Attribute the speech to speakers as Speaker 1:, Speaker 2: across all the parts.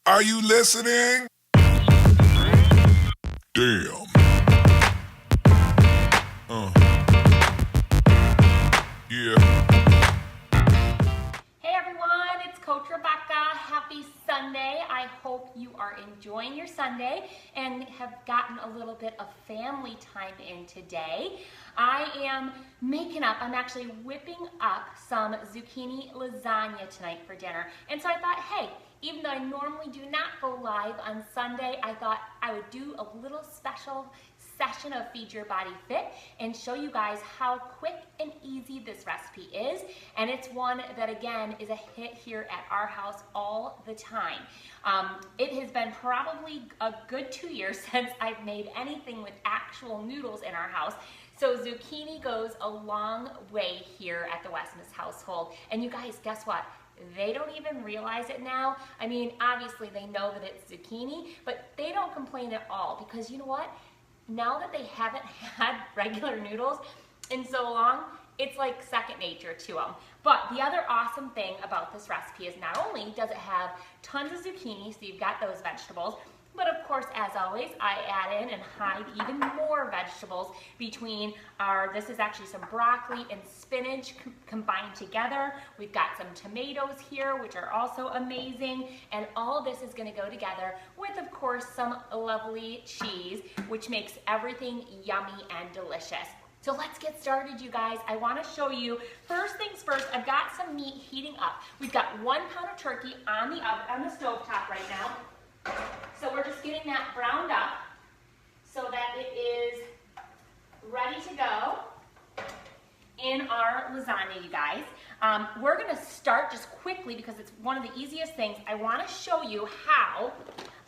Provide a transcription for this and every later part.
Speaker 1: Are you listening? Damn. Yeah.
Speaker 2: Hey everyone, it's Coach Rebecca. Happy Sunday. I hope you are enjoying your Sunday and have gotten a little bit of family time in today. I'm actually whipping up some zucchini lasagna tonight for dinner. And so I thought, hey, even though I normally do not go live on Sunday, I thought I would do a little special session of Feed Your Body Fit and show you guys how quick and easy this recipe is. And it's one that, again, is a hit here at our house all the time. It has been probably a good 2 years since I've made anything with actual noodles in our house. So zucchini goes a long way here at the Westmas household. And you guys, guess what? They don't even realize it now. I mean, obviously they know that it's zucchini, but they don't complain at all because you know what? Now that they haven't had regular noodles in so long, it's like second nature to them. But the other awesome thing about this recipe is not only does it have tons of zucchini, so you've got those vegetables, but of course, as always, I add in and hide even more vegetables between this is actually some broccoli and spinach combined together. We've got some tomatoes here, which are also amazing. And all this is gonna go together with, of course, some lovely cheese, which makes everything yummy and delicious. So let's get started, you guys. I wanna show you, first things first, I've got some meat heating up. We've got 1 pound of turkey on the stove top right now. So we're just getting that browned up so that it is ready to go in our lasagna, you guys. We're gonna start just quickly because it's one of the easiest things. I wanna show you how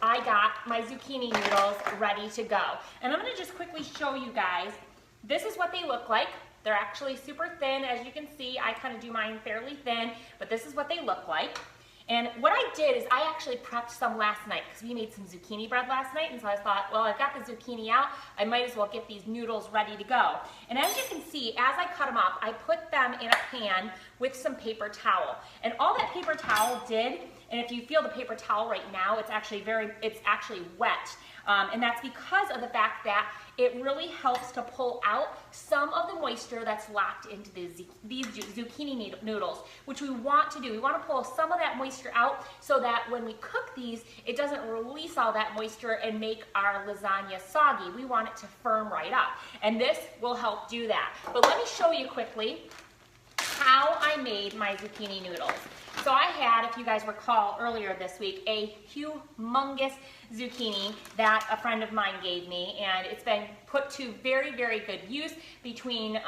Speaker 2: I got my zucchini noodles ready to go. And I'm gonna just quickly show you guys, this is what they look like. They're actually super thin, as you can see. I kind of do mine fairly thin, but this is what they look like. And what I did is I actually prepped some last night because we made some zucchini bread last night, and so I thought, well, I've got the zucchini out, I might as well get these noodles ready to go. And as you can see, as I cut them up, I put them in a pan with some paper towel. And all that paper towel did, and if you feel the paper towel right now, it's actually wet. And that's because of the fact that it really helps to pull out some of the moisture that's locked into these zucchini noodles, which we want to do. We want to pull some of that moisture out so that when we cook these, it doesn't release all that moisture and make our lasagna soggy. We want it to firm right up. And this will help do that. But let me show you quickly how I made my zucchini noodles. So I had, if you guys recall earlier this week, a humongous zucchini that a friend of mine gave me, and it's been put to very, very good use between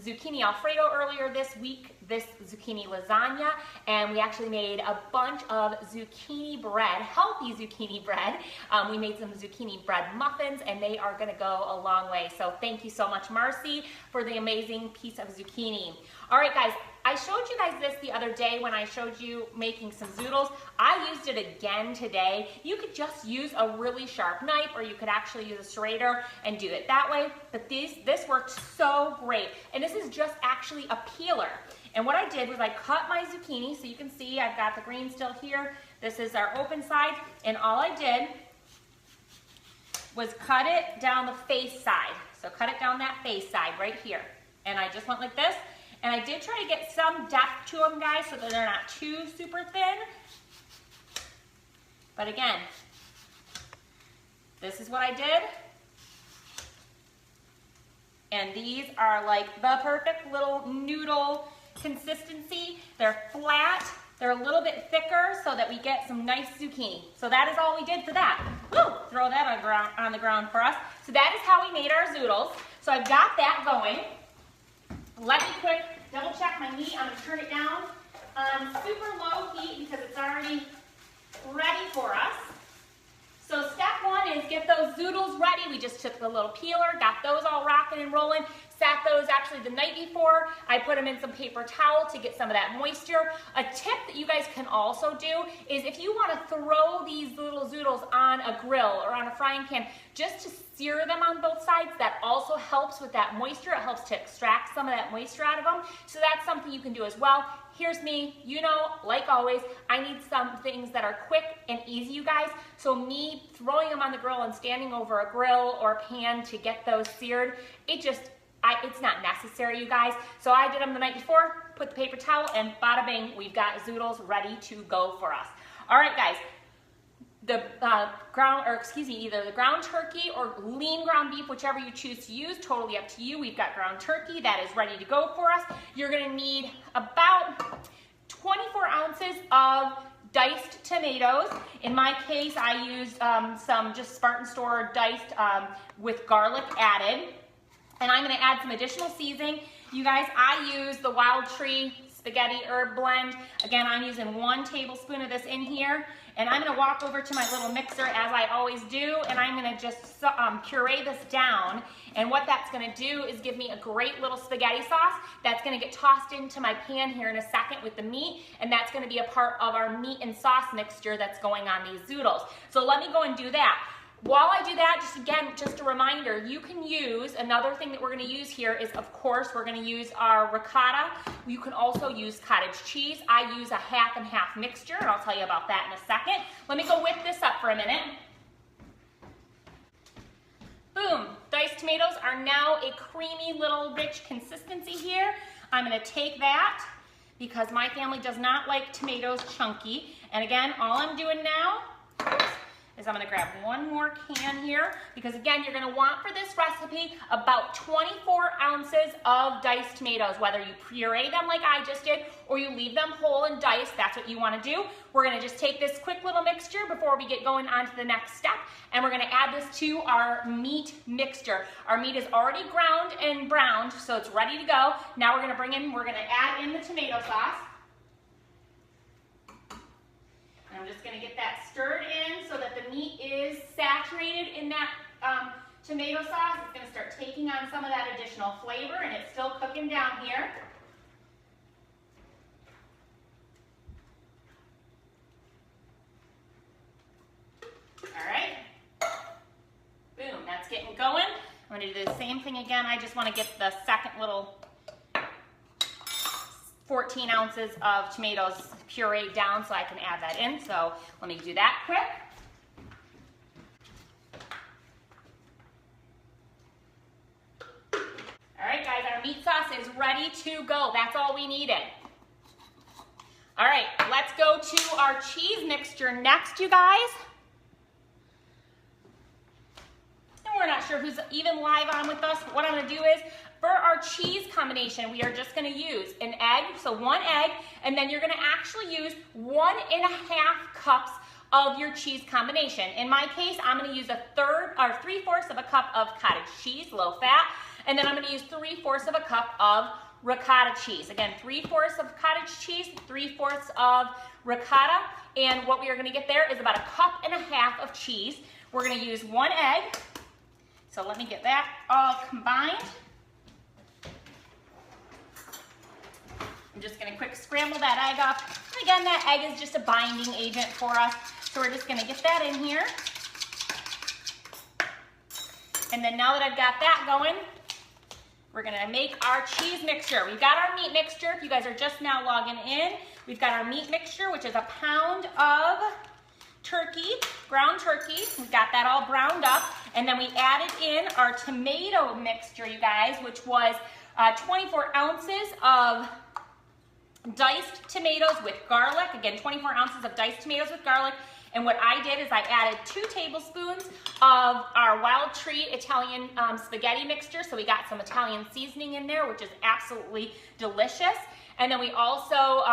Speaker 2: zucchini alfredo earlier this week, this zucchini lasagna, and we actually made a bunch of zucchini bread, healthy zucchini bread. We made some zucchini bread muffins, and they are gonna go a long way. So thank you so much, Marcy, for the amazing piece of zucchini. All right, guys, I showed you guys this the other day when I showed you making some zoodles. I used it again today. You could just use a really sharp knife, or you could actually use a serrator and do it that way. But this worked so great. And this is just actually a peeler. And what I did was I cut my zucchini, so you can see I've got the green still here. This is our open side. And all I did was cut it down the face side. So cut it down that face side right here. And I just went like this. And I did try to get some depth to them, guys, so that they're not too super thin. But again, this is what I did. And these are like the perfect little noodle consistency. They're flat, they're a little bit thicker so that we get some nice zucchini. So that is all we did for that. Woo! Throw that on the ground for us. So that is how we made our zoodles. So I've got that going. Let me quick double check my meat. I'm going to turn it down on super low heat because it's already ready for us. So step one is get those zoodles ready. We just took the little peeler, got those all rocking and rolling, sat those actually the night before. I put them in some paper towel to get some of that moisture. A tip that you guys can also do is if you want to throw these little zoodles on a grill or on a frying pan, just to sear them on both sides, that also helps with that moisture. It helps to extract some of that moisture out of them. So that's something you can do as well. here's me, you know, like always, I need some things that are quick and easy, you guys. So me throwing them on the grill and standing over a grill or a pan to get those seared, it's not necessary, you guys. So I did them the night before, put the paper towel, and bada bing, we've got zoodles ready to go for us. All right, guys. The either the ground turkey or lean ground beef, whichever you choose to use, totally up to you. We've got ground turkey that is ready to go for us. You're gonna need about 24 ounces of diced tomatoes. In my case, I used some just Spartan Store diced with garlic added. And I'm gonna add some additional seasoning. You guys, I use the Wildtree Spaghetti Herb Blend. Again, I'm using 1 tablespoon of this in here. And I'm gonna walk over to my little mixer as I always do, and I'm gonna just puree this down. And what that's gonna do is give me a great little spaghetti sauce that's gonna get tossed into my pan here in a second with the meat, and that's gonna be a part of our meat and sauce mixture that's going on these zoodles. So let me go and do that. While I do that, just a reminder, you can use, another thing that we're gonna use here is, of course, we're gonna use our ricotta. You can also use cottage cheese. I use a half and half mixture, and I'll tell you about that in a second. Let me go whip this up for a minute. Boom, diced tomatoes are now a creamy little rich consistency here. I'm gonna take that because my family does not like tomatoes chunky. And again, all I'm doing now is I'm gonna grab 1 more can here, because again, you're gonna want for this recipe about 24 ounces of diced tomatoes, whether you puree them like I just did, or you leave them whole and diced, that's what you wanna do. We're gonna just take this quick little mixture before we get going on to the next step, and we're gonna add this to our meat mixture. Our meat is already ground and browned, so it's ready to go. Now we're gonna add in the tomato sauce. I'm just gonna get that stirred in so that the meat is saturated in that tomato sauce. It's gonna start taking on some of that additional flavor, and it's still cooking down here. All right, boom, that's getting going. I'm gonna do the same thing again. I just wanna get the second little 14 ounces of tomatoes pureed down so I can add that in. So let me do that quick. All right, guys, our meat sauce is ready to go. That's all we needed. All right, let's go to our cheese mixture next, you guys. And we're not sure who's even live on with us, but what I'm gonna do is, for our cheese combination, we are just gonna use an egg, so 1 egg, and then you're gonna actually use 1½ cups of your cheese combination. In my case, I'm gonna use 3/4 of a cup of cottage cheese, low fat, and then I'm gonna use 3/4 of a cup of ricotta cheese. Again, 3/4 of cottage cheese, 3/4 of ricotta, and what we are gonna get there is about 1½ cups of cheese. We're gonna use 1 egg, so let me get that all combined. I'm just gonna quick scramble that egg up. And again, that egg is just a binding agent for us. So we're just gonna get that in here. And then now that I've got that going, we're gonna make our cheese mixture. We've got our meat mixture. If you guys are just now logging in, we've got our meat mixture, which is 1 pound of turkey, ground turkey. We've got that all browned up. And then we added in our tomato mixture, you guys, which was 24 ounces of diced tomatoes with garlic. Again, 24 ounces of diced tomatoes with garlic. And what I did is I added 2 tablespoons of our Wildtree Italian spaghetti mixture. So we got some Italian seasoning in there, which is absolutely delicious. And then we also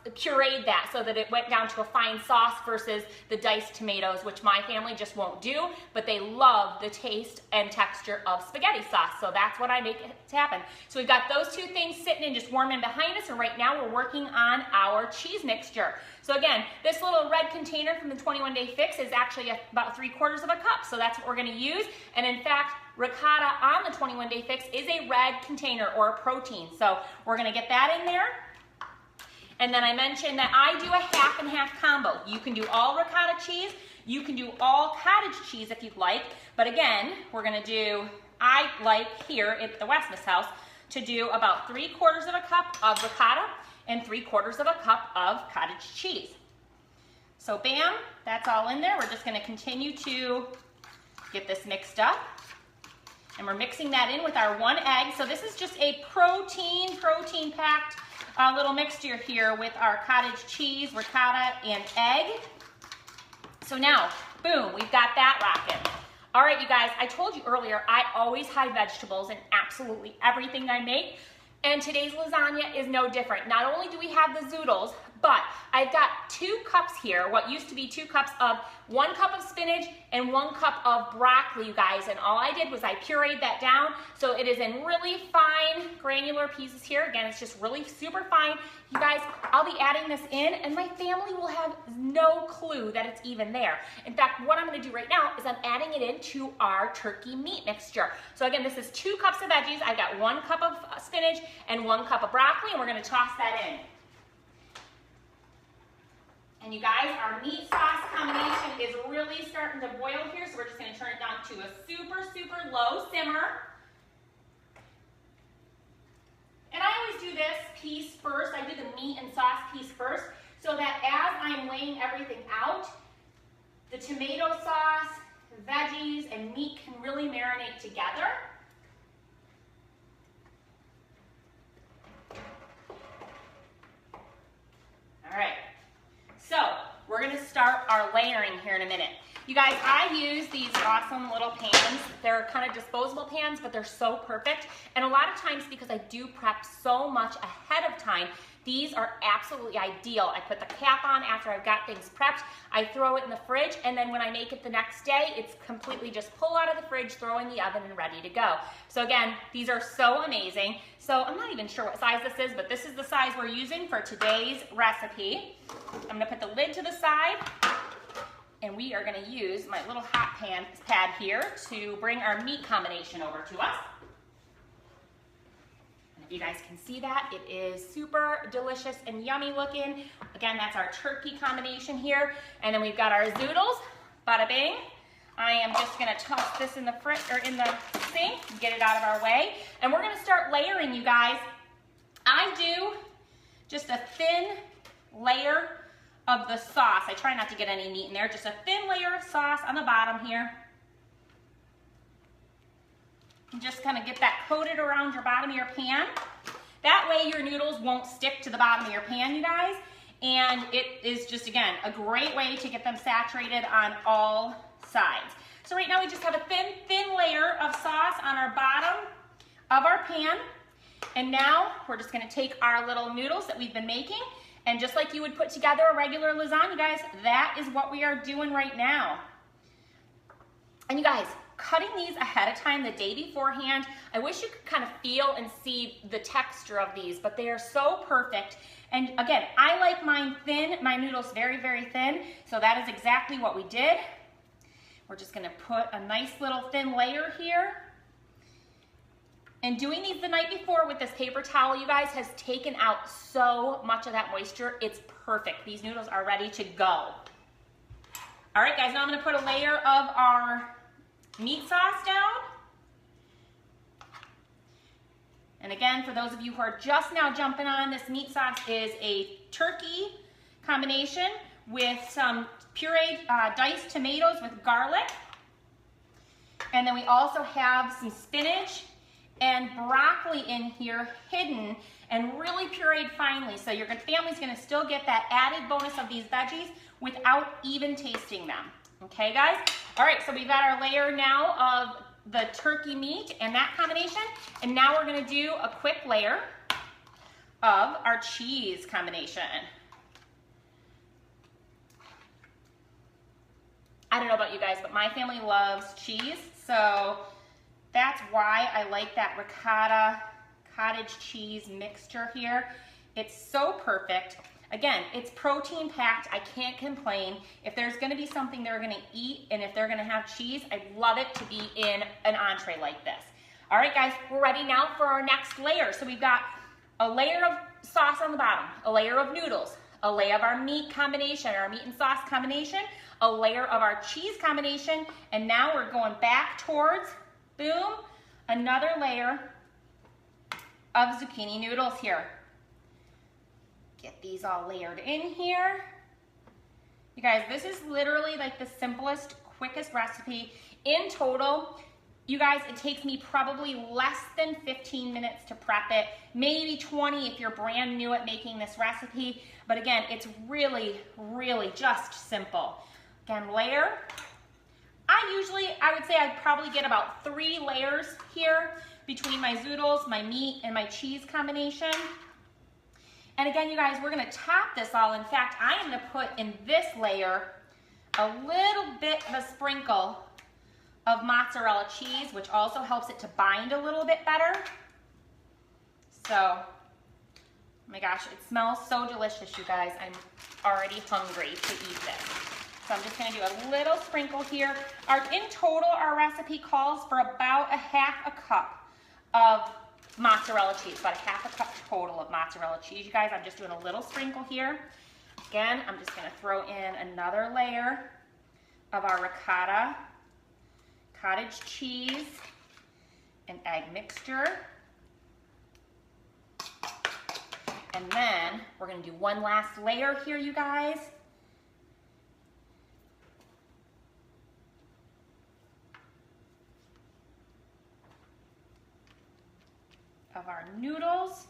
Speaker 2: pureed that so that it went down to a fine sauce versus the diced tomatoes, which my family just won't do, but they love the taste and texture of spaghetti sauce. So that's what I make it happen. So we've got those 2 things sitting and just warming behind us, and right now we're working on our cheese mixture. So again, this little red container from the 21-day fix is actually about 3/4 of a cup. So that's what we're gonna use. And in fact, ricotta on the 21-day fix is a red container or a protein. So we're gonna get that in there. And then I mentioned that I do a half and half combo. You can do all ricotta cheese, you can do all cottage cheese if you'd like. But again, we're gonna do, I like here at the Westmas house to do about 3/4 of a cup of ricotta and 3/4 of a cup of cottage cheese. So bam, that's all in there. We're just gonna continue to get this mixed up. And we're mixing that in with our 1 egg. So this is just a protein-packed little mixture here with our cottage cheese, ricotta, and egg. So now, boom, we've got that rocking. All right, you guys, I told you earlier, I always hide vegetables in absolutely everything I make. And today's lasagna is no different. Not only do we have the zoodles, but I've got 2 cups here, what used to be 2 cups of 1 cup of spinach and 1 cup of broccoli, you guys. And all I did was I pureed that down. So it is in really fine granular pieces here. Again, it's just really super fine. You guys, I'll be adding this in and my family will have no clue that it's even there. In fact, what I'm gonna do right now is I'm adding it into our turkey meat mixture. So again, this is 2 cups of veggies. I've got 1 cup of spinach and 1 cup of broccoli, and we're gonna toss that in. And you guys, our meat sauce combination is really starting to boil here, so we're just gonna turn it down to a super low simmer. And I always do this piece first. I do the meat and sauce piece first, so that as I'm laying everything out, the tomato sauce, veggies, and meat can really marinate together. All right. So we're gonna start our layering here in a minute. You guys, I use these awesome little pans. They're kind of disposable pans, but they're so perfect. And a lot of times, because I do prep so much ahead of time, these are absolutely ideal. I put the cap on after I've got things prepped. I throw it in the fridge, and then when I make it the next day, it's completely just pull out of the fridge, throw in the oven, and ready to go. So again, these are so amazing. So I'm not even sure what size this is, but this is the size we're using for today's recipe. I'm gonna put the lid to the side, and we are gonna use my little hot pan pad here to bring our meat combination over to us. You guys can see that. It is super delicious and yummy looking. Again, that's our turkey combination here. And then we've got our zoodles. Bada bing. I am just gonna toss this in the sink, get it out of our way. And we're gonna start layering, you guys. I do just a thin layer of the sauce. I try not to get any meat in there. Just a thin layer of sauce on the bottom here. And just kind of get that coated around your bottom of your pan. That way your noodles won't stick to the bottom of your pan, you guys. And it is just, again, a great way to get them saturated on all sides. So right now we just have a thin layer of sauce on our bottom of our pan. And now we're just gonna take our little noodles that we've been making, and just like you would put together a regular lasagna, guys, that is what we are doing right now. And you guys, cutting these ahead of time the day beforehand, I wish you could kind of feel and see the texture of these, but they are so perfect. And again, I like mine thin, my noodles very thin, so that is exactly what we did. We're just gonna put a nice little thin layer here. And doing these the night before with this paper towel, you guys, has taken out so much of that moisture. It's perfect. These noodles are ready to go. All right, guys, now I'm gonna put a layer of our meat sauce down. And again, for those of you who are just now jumping on, this meat sauce is a turkey combination with some pureed diced tomatoes with garlic. And then we also have some spinach and broccoli in here hidden and really pureed finely. So your family's gonna still get that added bonus of these veggies without even tasting them. Okay, guys? All right, so we've got our layer now of the turkey meat and that combination. And now we're gonna do a quick layer of our cheese combination. I don't know about you guys, but my family loves cheese, so that's why I like that ricotta cottage cheese mixture here. It's so perfect. Again, it's protein packed. I can't complain. If there's gonna be something they're gonna eat and if they're gonna have cheese, I'd love it to be in an entree like this. All right, guys, we're ready now for our next layer. So we've got a layer of sauce on the bottom, a layer of noodles, a layer of our meat combination, our meat and sauce combination, a layer of our cheese combination, and now we're going back towards, boom, another layer of zucchini noodles here. Get these all layered in here. You guys, this is literally like the simplest, quickest recipe. In total, you guys, it takes me probably less than 15 minutes to prep it, maybe 20 if you're brand new at making this recipe. But again, it's really, really just simple. Again, layer. I would say I'd probably get about 3 layers here between my zoodles, my meat, and my cheese combination. And again, you guys, we're gonna top this all. In fact, I am gonna put in this layer a little bit of a sprinkle of mozzarella cheese, which also helps it to bind a little bit better. So, oh my gosh, it smells so delicious, you guys. I'm already hungry to eat this. So I'm just gonna do a little sprinkle here. In total, our recipe calls for about a half a cup of mozzarella cheese, about a half a cup total of mozzarella cheese. You guys, I'm just doing a little sprinkle here. Again, I'm just gonna throw in another layer of our ricotta, cottage cheese, and egg mixture. And then we're gonna do one last layer here, you guys. Of our noodles.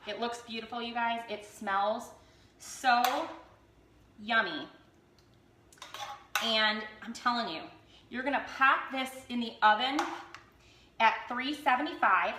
Speaker 2: It looks beautiful, you guys. It smells so yummy. And I'm telling you, you're gonna pop this in the oven at 375.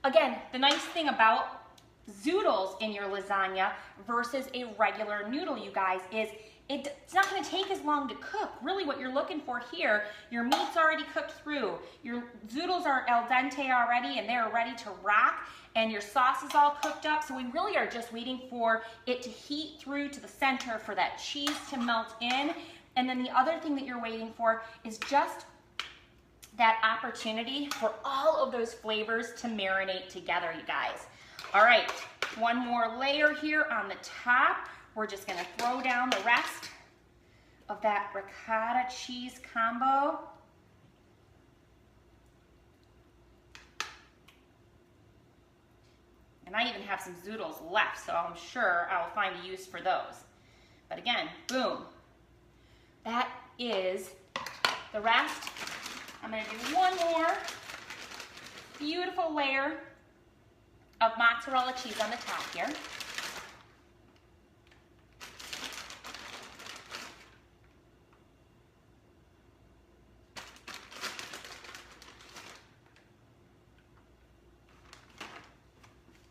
Speaker 2: Again, the nice thing about zoodles in your lasagna versus a regular noodle, you guys, is it's not gonna take as long to cook. Really what you're looking for here, your meat's already cooked through, your zoodles are al dente already and they're ready to rock, and your sauce is all cooked up, so we really are just waiting for it to heat through to the center for that cheese to melt in. And then the other thing that you're waiting for is just that opportunity for all of those flavors to marinate together, you guys. All right, one more layer here on the top. We're just gonna throw down the rest of that ricotta cheese combo. And I even have some zoodles left, so I'm sure I'll find a use for those. But again, boom. That is the rest. I'm gonna do one more beautiful layer of mozzarella cheese on the top here.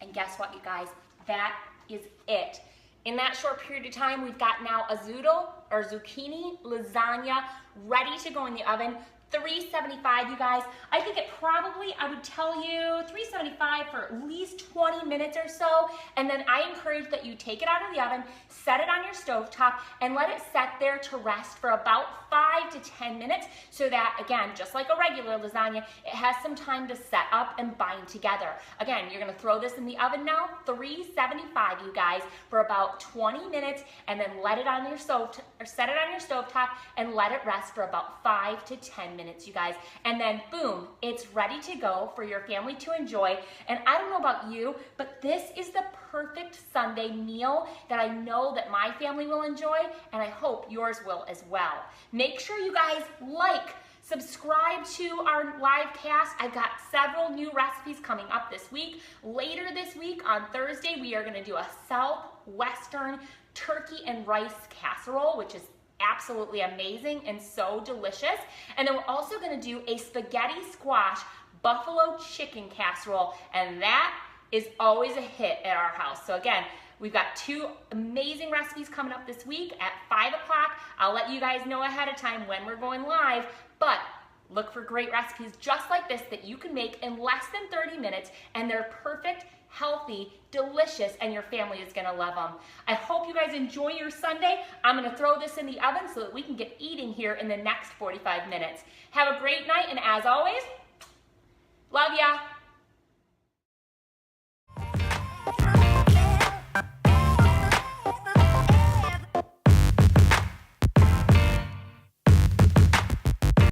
Speaker 2: And guess what, you guys? That is it. In that short period of time, we've got now a zoodle or zucchini lasagna ready to go in the oven. 375, you guys. I think it probably, I would tell you, 375 for at least 20 minutes or so. And then I encourage that you take it out of the oven, set it on your stovetop, and let it set there to rest for about 5 to 10 minutes so that, again, just like a regular lasagna, it has some time to set up and bind together. Again, you're gonna throw this in the oven now, 375, you guys, for about 20 minutes, and then let it on your stove, or set it on your stovetop and let it rest for about 5 to 10 minutes, you guys. And then boom, it's ready to go for your family to enjoy. And I don't know about you, but this is the perfect Sunday meal that I know that my family will enjoy, and I hope yours will as well. Make sure you guys like, subscribe to our live cast. I've got several new recipes coming up this week. Later this week on Thursday, we are gonna do a Southwestern turkey and rice casserole, which is absolutely amazing and so delicious. And then we're also gonna do a spaghetti squash buffalo chicken casserole, and that is always a hit at our house. So again, we've got 2 amazing recipes coming up this week at 5 o'clock. I'll let you guys know ahead of time when we're going live, but look for great recipes just like this that you can make in less than 30 minutes, and they're perfect, healthy, delicious, and your family is gonna love them. I hope you guys enjoy your Sunday. I'm gonna throw this in the oven so that we can get eating here in the next 45 minutes. Have a great night, and as always, love ya.